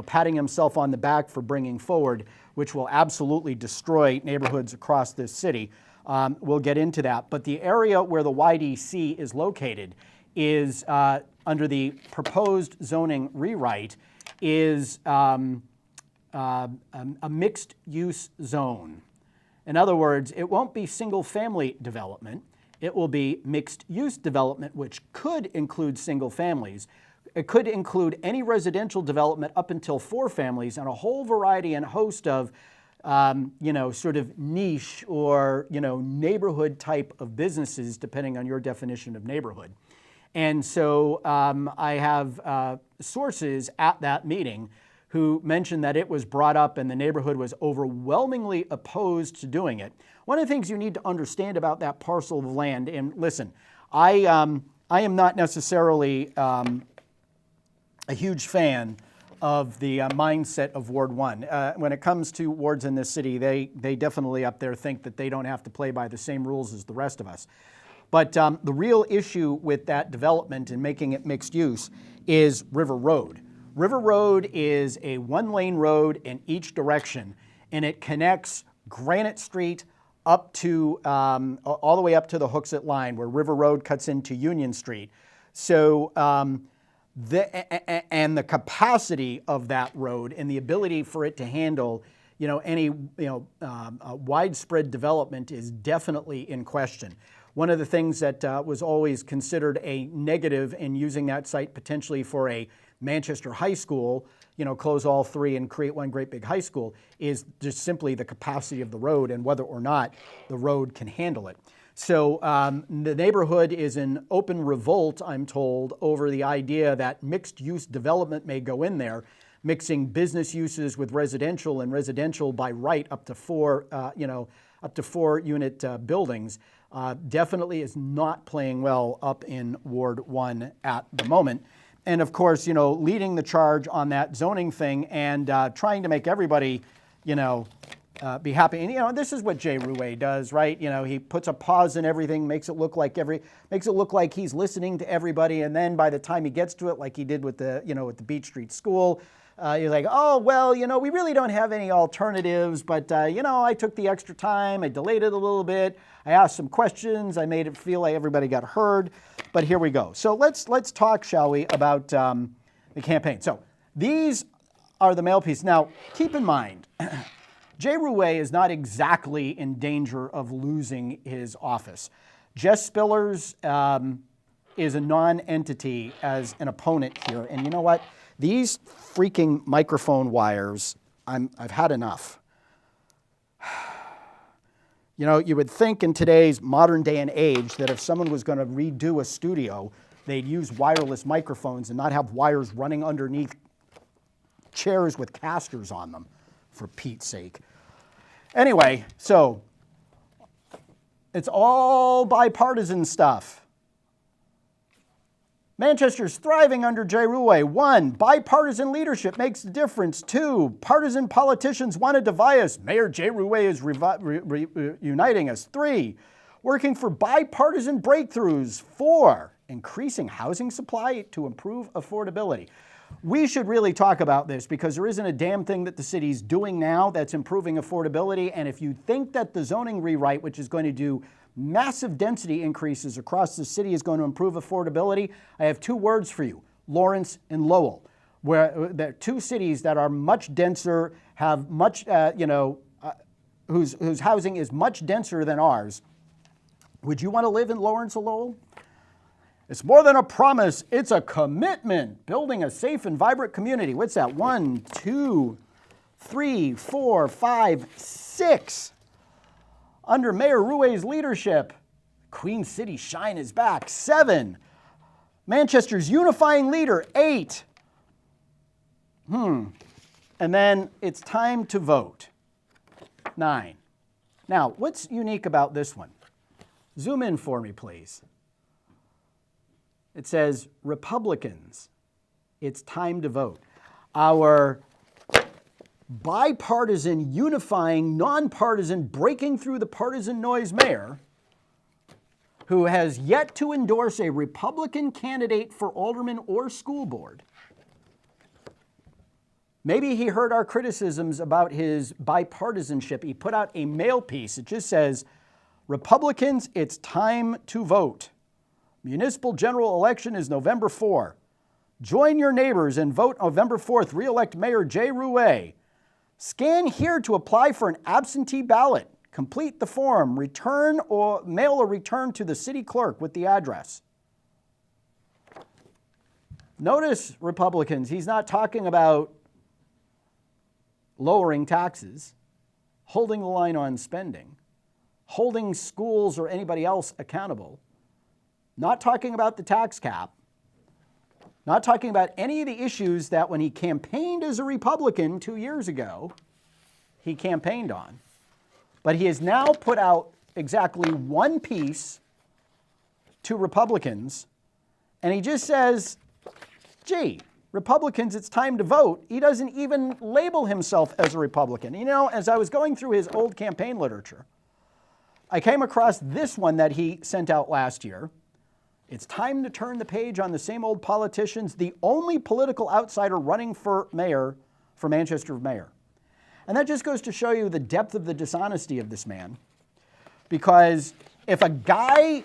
patting himself on the back for bringing forward, which will absolutely destroy neighborhoods across this city. We'll get into that. But the area where the YDC is located is, under the proposed zoning rewrite, is a mixed-use zone. In other words, it won't be single-family development. It will be mixed-use development, which could include single families. It could include any residential development up until 4 families and a whole variety and host of sort of niche or, neighborhood type of businesses, depending on your definition of neighborhood. And so I have sources at that meeting who mentioned that it was brought up and the neighborhood was overwhelmingly opposed to doing it. One of the things you need to understand about that parcel of land, and listen, I am not necessarily a huge fan of the mindset of Ward 1. When it comes to wards in this city, they definitely up there think that they don't have to play by the same rules as the rest of us. But the real issue with that development and making it mixed use is River Road. River Road is a 1-lane road in each direction, and it connects Granite Street up to all the way up to the Hooksett line, where River Road cuts into Union Street. So the capacity of that road and the ability for it to handle any widespread development is definitely in question. One of the things that was always considered a negative in using that site potentially for a Manchester high school, close all 3 and create one great big high school, is just simply the capacity of the road and whether or not the road can handle it. So the neighborhood is in open revolt, I'm told, over the idea that mixed-use development may go in there, mixing business uses with residential and residential by right up to 4, up to 4-unit buildings, definitely is not playing well up in Ward 1 at the moment. And of course, you know, leading the charge on that zoning thing and trying to make everybody, you know, be happy. And you know, this is what Jay Ruais does, right? You know, he puts a pause in everything, makes it look like he's listening to everybody, and then by the time he gets to it, like he did with the, you know, with the Beach Street School, he's like, oh well, you know, we really don't have any alternatives, but you know, I took the extra time, I delayed it a little bit, I asked some questions, I made it feel like everybody got heard. But here we go. So let's talk, shall we, about the campaign. So these are the mail pieces. Now, keep in mind, Jay Ruais is not exactly in danger of losing his office. Jess Spillers is a non-entity as an opponent here. And you know what? These freaking microphone wires, I've had enough. You know, you would think in today's modern day and age that if someone was going to redo a studio, they'd use wireless microphones and not have wires running underneath chairs with casters on them, for Pete's sake. Anyway, so it's all bipartisan stuff. Manchester's thriving under Jay Ruais. 1, bipartisan leadership makes the difference. 2, partisan politicians want to divide us. Mayor Jay Ruais is uniting us. 3, working for bipartisan breakthroughs. 4, increasing housing supply to improve affordability. We should really talk about this because there isn't a damn thing that the city's doing now that's improving affordability. And if you think that the zoning rewrite, which is going to do massive density increases across the city, is going to improve affordability, I have 2 words for you: Lawrence and Lowell, where they're 2 cities that are much denser, have much, whose housing is much denser than ours. Would you want to live in Lawrence or Lowell? It's more than a promise, it's a commitment. Building a safe and vibrant community. What's that? 1, 2, 3, 4, 5, 6. Under Mayor Ruais' leadership, Queen City shine is back. 7. Manchester's unifying leader. 8. And then it's time to vote. 9. Now, what's unique about this one? Zoom in for me, please. It says, Republicans, it's time to vote. Our bipartisan, unifying, nonpartisan, breaking through the partisan noise mayor, who has yet to endorse a Republican candidate for alderman or school board. Maybe he heard our criticisms about his bipartisanship. He put out a mail piece. It just says, Republicans, it's time to vote. Municipal general election is November 4. Join your neighbors and vote November 4th. Re-elect Mayor Jay Ruais. Scan here to apply for an absentee ballot. Complete the form. Return or mail a return to the city clerk with the address. Notice, Republicans, he's not talking about lowering taxes, holding the line on spending, holding schools or anybody else accountable. Not talking about the tax cap, not talking about any of the issues that when he campaigned as a Republican 2 years ago, he campaigned on. But he has now put out exactly 1 piece to Republicans, and he just says, gee, Republicans, it's time to vote. He doesn't even label himself as a Republican. You know, as I was going through his old campaign literature, I came across this one that he sent out last year. It's time to turn the page on the same old politicians, the only political outsider running for mayor, for Manchester mayor. And that just goes to show you the depth of the dishonesty of this man. Because if a guy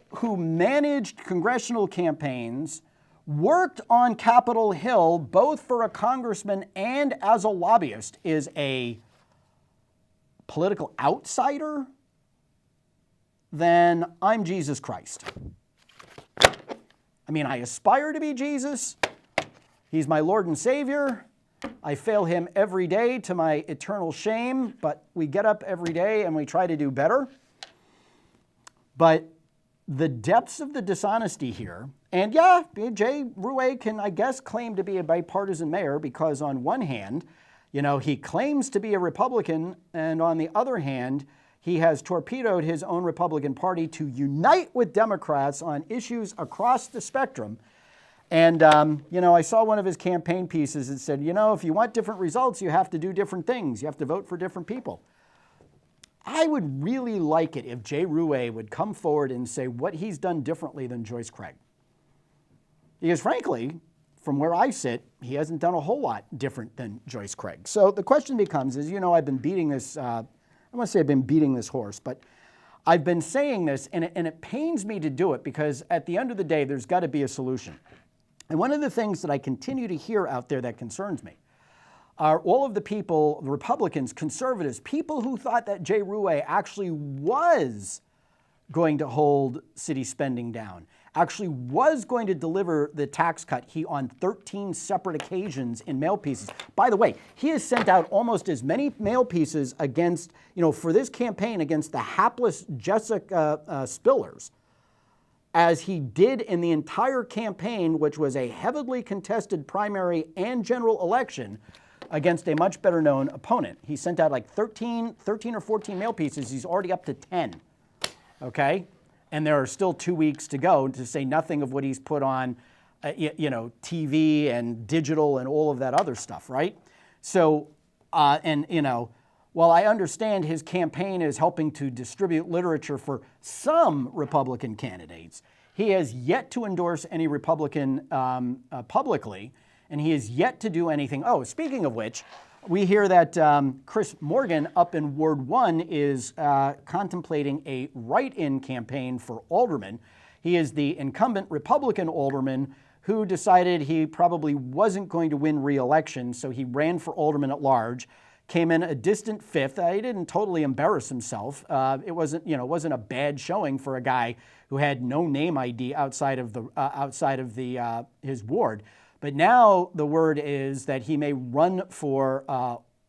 who managed congressional campaigns, worked on Capitol Hill, both for a congressman and as a lobbyist, is a political outsider, then I'm Jesus Christ. I mean, I aspire to be Jesus. He's my Lord and Savior. I fail him every day to my eternal shame, but we get up every day and we try to do better. But the depths of the dishonesty here, and yeah, Jay Ruais can, I guess, claim to be a bipartisan mayor because on one hand, you know, he claims to be a Republican, and on the other hand, he has torpedoed his own Republican Party to unite with Democrats on issues across the spectrum. And, I saw one of his campaign pieces that said, if you want different results, you have to do different things. You have to vote for different people. I would really like it if Jay Ruais would come forward and say what he's done differently than Joyce Craig. Because frankly, from where I sit, he hasn't done a whole lot different than Joyce Craig. So the question becomes is, I've been beating this, I want to say I've been beating this horse, but I've been saying this, and it pains me to do it because at the end of the day, there's got to be a solution. And one of the things that I continue to hear out there that concerns me are all of the people, Republicans, conservatives, people who thought that Jay Ruais actually was going to hold city spending down, actually was going to deliver the tax cut on 13 separate occasions in mail pieces. By the way, he has sent out almost as many mail pieces against, for this campaign against the hapless Jessica Spillers as he did in the entire campaign, which was a heavily contested primary and general election against a much better known opponent. He sent out like 13 or 14 mail pieces. He's already up to 10, okay? And there are still 2 weeks to go, to say nothing of what he's put on, TV and digital and all of that other stuff, right? So, while I understand his campaign is helping to distribute literature for some Republican candidates, he has yet to endorse any Republican publicly, and he has yet to do anything. Oh, speaking of which, we hear that Chris Morgan up in Ward 1 is contemplating a write-in campaign for alderman. He is the incumbent Republican alderman who decided he probably wasn't going to win re-election, so he ran for alderman at large, came in a distant fifth. He didn't totally embarrass himself. It wasn't a bad showing for a guy who had no name ID outside of his ward. But now the word is that he may run for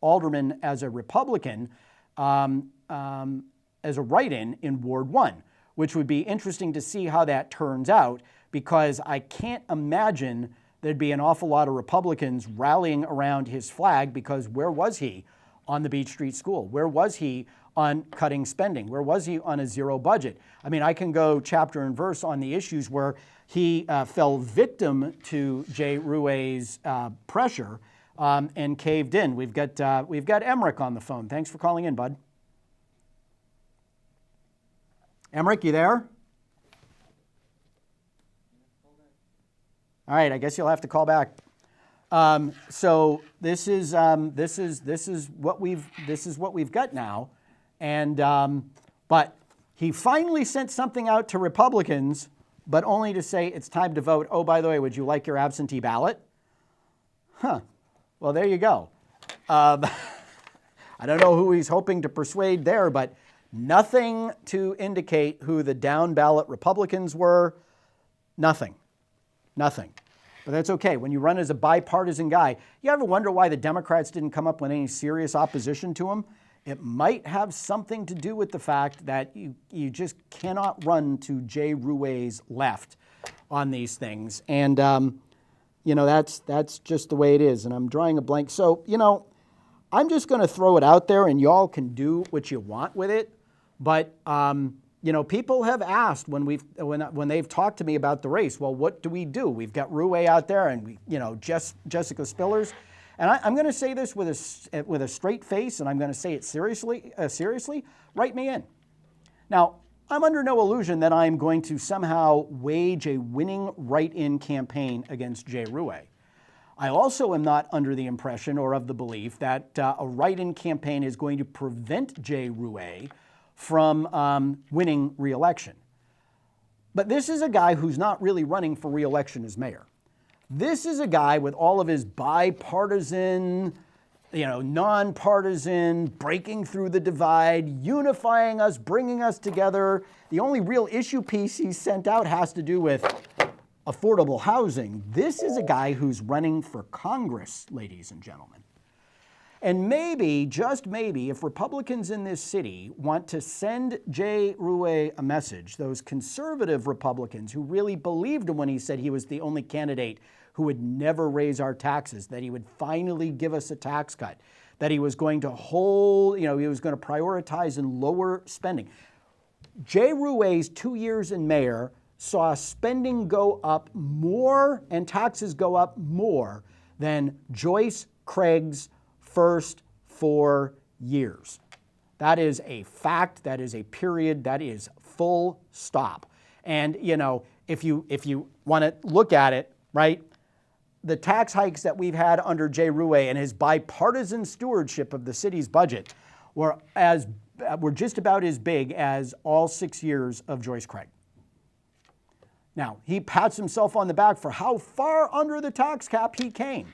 alderman as a Republican, as a write-in Ward 1, which would be interesting to see how that turns out, because I can't imagine there'd be an awful lot of Republicans rallying around his flag, because where was he on the Beach Street School? Where was he on cutting spending? Where was he on a zero budget? I mean, I can go chapter and verse on the issues where he fell victim to Jay Ruais' pressure and caved in. We've got Emmerich on the phone. Thanks for calling in, bud. Emmerich, you there? All right, I guess you'll have to call back. So this is what we've got now, and but he finally sent something out to Republicans, but only to say it's time to vote. Oh, by the way, would you like your absentee ballot? Huh. Well, there you go. I don't know who he's hoping to persuade there, but nothing to indicate who the down ballot Republicans were. Nothing. But that's okay. When you run as a bipartisan guy, you ever wonder why the Democrats didn't come up with any serious opposition to him? It might have something to do with the fact that you just cannot run to Jay Ruais' left on these things. And, that's just the way it is. And I'm drawing a blank. So, I'm just going to throw it out there, and y'all can do what you want with it. But, people have asked when they've talked to me about the race, well, what do we do? We've got Ruais out there, and Jessica Spillers. And I'm going to say this with a straight face, and I'm going to say it seriously. Write me in. Now, I'm under no illusion that I'm going to somehow wage a winning write-in campaign against Jay Ruais. I also am not under the impression or of the belief that a write-in campaign is going to prevent Jay Ruais from winning re-election. But this is a guy who's not really running for re-election as mayor. This is a guy with all of his bipartisan, nonpartisan, breaking through the divide, unifying us, bringing us together. The only real issue piece he sent out has to do with affordable housing. This is a guy who's running for Congress, ladies and gentlemen. And maybe, just maybe, if Republicans in this city want to send Jay Ruais a message, those conservative Republicans who really believed him when he said he was the only candidate who would never raise our taxes, that he would finally give us a tax cut, that he was going to hold, he was going to prioritize and lower spending. Jay Ruais' 2 years in mayor saw spending go up more and taxes go up more than Joyce Craig's first 4 years. That is a fact. That is a period. That is full stop. And, if you want to look at it, right, the tax hikes that we've had under Jay Ruais and his bipartisan stewardship of the city's budget were just about as big as all 6 years of Joyce Craig. Now, he pats himself on the back for how far under the tax cap he came.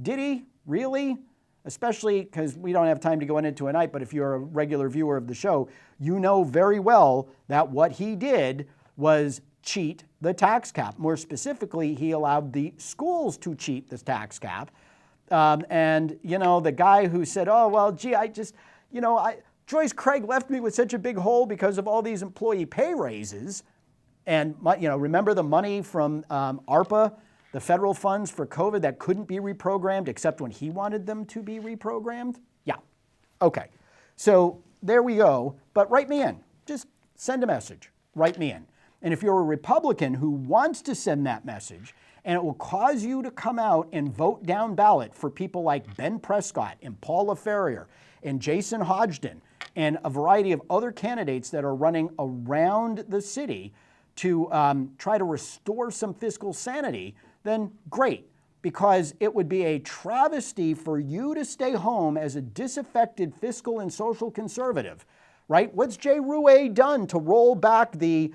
Did he? Really? Especially because we don't have time to go into it tonight, but if you're a regular viewer of the show, you know very well that what he did was cheat the tax cap. More specifically, he allowed the schools to cheat the tax cap. The guy who said, oh, well, gee, Joyce Craig left me with such a big hole because of all these employee pay raises. And, remember the money from ARPA, the federal funds for COVID that couldn't be reprogrammed except when he wanted them to be reprogrammed? Yeah. Okay. So there we go. But write me in. Just send a message. Write me in. And if you're a Republican who wants to send that message, and it will cause you to come out and vote down ballot for people like Ben Prescott and Paul Leferrier and Jason Hodgdon and a variety of other candidates that are running around the city to try to restore some fiscal sanity, then great, because it would be a travesty for you to stay home as a disaffected fiscal and social conservative, right? What's Jay Ruais done to roll back the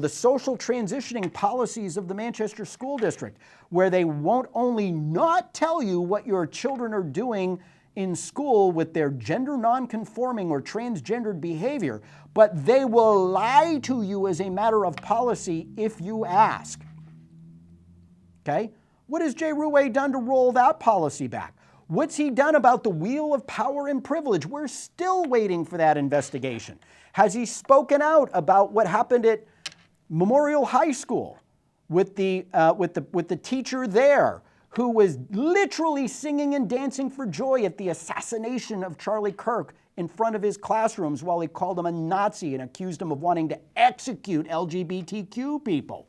social transitioning policies of the Manchester School District, where they won't only not tell you what your children are doing in school with their gender nonconforming or transgendered behavior, but they will lie to you as a matter of policy if you ask. Okay? What has Jay Ruais done to roll that policy back? What's he done about the wheel of power and privilege? We're still waiting for that investigation. Has he spoken out about what happened at Memorial High School with the teacher there who was literally singing and dancing for joy at the assassination of Charlie Kirk in front of his classrooms while he called him a Nazi and accused him of wanting to execute LGBTQ people?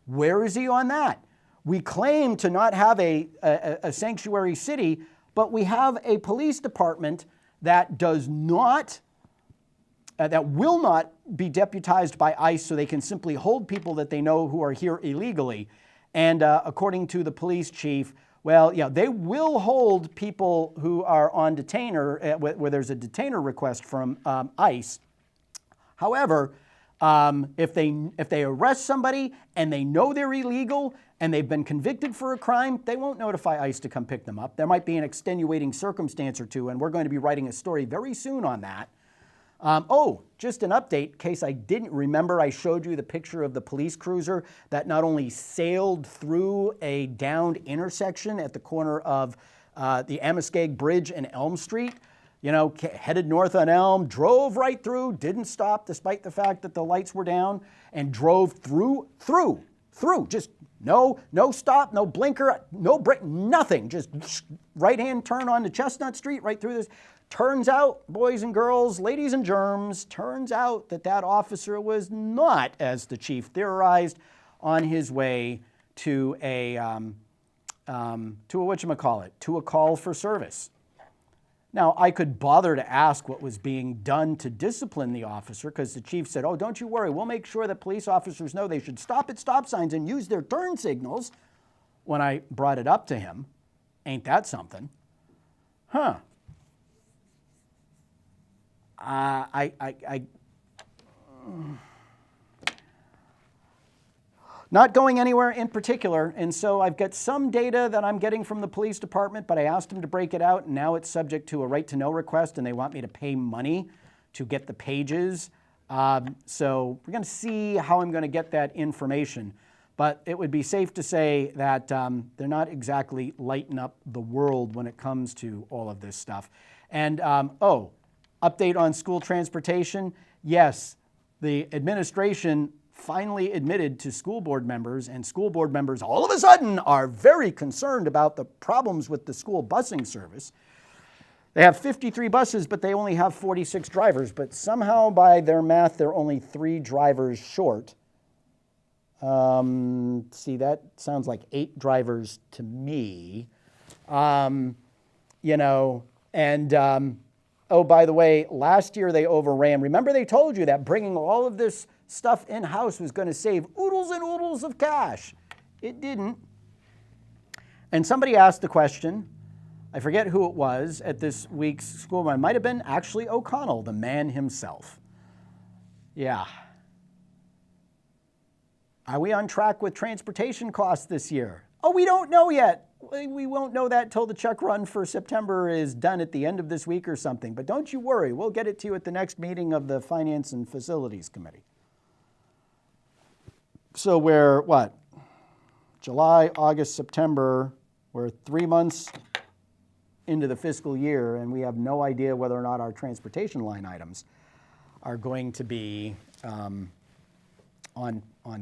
Where is he on that? We claim to not have a sanctuary city, but we have a police department that will not be deputized by ICE so they can simply hold people that they know who are here illegally. And according to the police chief, they will hold people who are on detainer, where there's a detainer request from ICE. However, if they arrest somebody and they know they're illegal and they've been convicted for a crime, they won't notify ICE to come pick them up. There might be an extenuating circumstance or two, and we're going to be writing a story very soon on that. Just an update, in case I didn't remember, I showed you the picture of the police cruiser that not only sailed through a downed intersection at the corner of the Amoskeag Bridge and Elm Street, headed north on Elm, drove right through, didn't stop despite the fact that the lights were down, and drove through, just no stop, no blinker, no brake, nothing, just right-hand turn onto Chestnut Street, right through this. Turns out, boys and girls, ladies and germs, turns out that officer was not, as the chief theorized, on his way to a call for service. Now, I could bother to ask what was being done to discipline the officer, because the chief said, don't you worry, we'll make sure that police officers know they should stop at stop signs and use their turn signals. When I brought it up to him, ain't that something? Huh. Not going anywhere in particular, and so I've got some data that I'm getting from the police department, but I asked them to break it out, and now it's subject to a right-to-know request, and they want me to pay money to get the pages. So we're going to see how I'm going to get that information, but it would be safe to say that they're not exactly lighting up the world when it comes to all of this stuff. And, update on school transportation. Yes, the administration finally admitted to school board members, and school board members all of a sudden are very concerned about the problems with the school busing service. They have 53 buses, but they only have 46 drivers. But somehow, by their math, they're only 3 drivers short. See, that sounds like 8 drivers to me. You know, and oh, by the way, last year they overran. Remember they told you that bringing all of this stuff in-house was going to save oodles and oodles of cash. It didn't. And somebody asked the question, I forget who it was at this week's school run. It might have been actually O'Connell, the man himself. Yeah. Are we on track with transportation costs this year? Oh, we don't know yet. We won't know that till the check run for September is done at the end of this week or something. But don't you worry, we'll get it to you at the next meeting of the Finance and Facilities Committee. So we're, what? July, August, September, we're 3 months into the fiscal year, and we have no idea whether or not our transportation line items are going to be on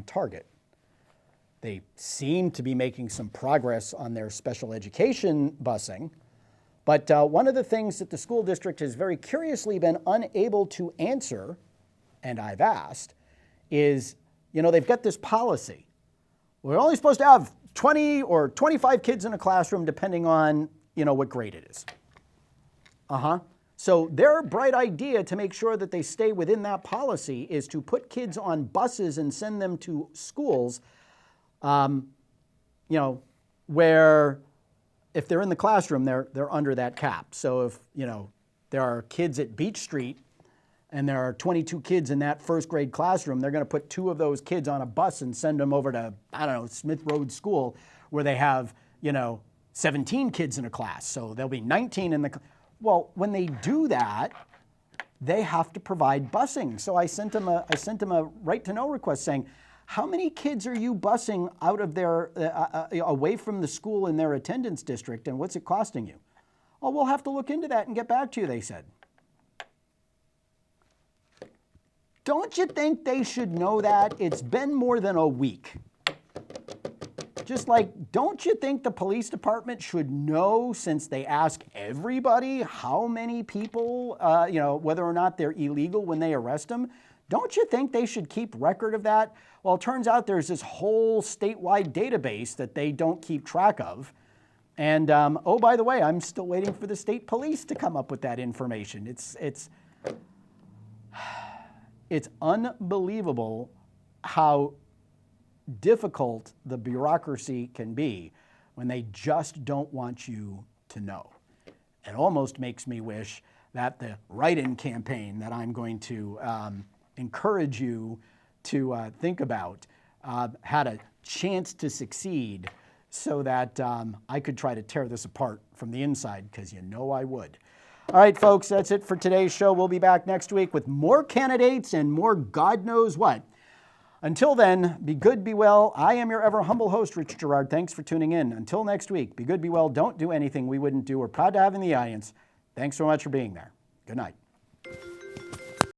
target. They seem to be making some progress on their special education busing, but one of the things that the school district has very curiously been unable to answer, and I've asked, is, you know, they've got this policy. We're only supposed to have 20 or 25 kids in a classroom depending on, you know, what grade it is. So their bright idea to make sure that they stay within that policy is to put kids on buses and send them to schools, you know, where if they're in the classroom, they're under that cap. So if, you know, there are kids at Beach Street and there are 22 kids in that first grade classroom, they're going to put 2 of those kids on a bus and send them over to, I don't know, Smith Road School, where they have, you know, 17 kids in a class. So there'll be 19 in the Well, when they do that, they have to provide busing. So I sent them a right to know request saying, how many kids are you busing out of their, away from the school in their attendance district, and what's it costing you? Oh, we'll have to look into that and get back to you, they said. Don't you think they should know that? It's been more than a week. Just like, don't you think the police department should know, since they ask everybody how many people, you know, whether or not they're illegal when they arrest them? Don't you think they should keep record of that? Well, it turns out there's this whole statewide database that they don't keep track of. And, oh, by the way, I'm still waiting for the state police to come up with that information. It's unbelievable how difficult the bureaucracy can be when they just don't want you to know. It almost makes me wish that the write-in campaign that I'm going to encourage you to think about had a chance to succeed, so that I could try to tear this apart from the inside, because you know I would. All right, folks, that's it for today's show. We'll be back next week with more candidates and more God knows what. Until then, be good, be well. I am your ever humble host, Rich Girard. Thanks for tuning in. Until next week, be good, be well. Don't do anything we wouldn't do. We're proud to have you in the audience. Thanks so much for being there. Good night.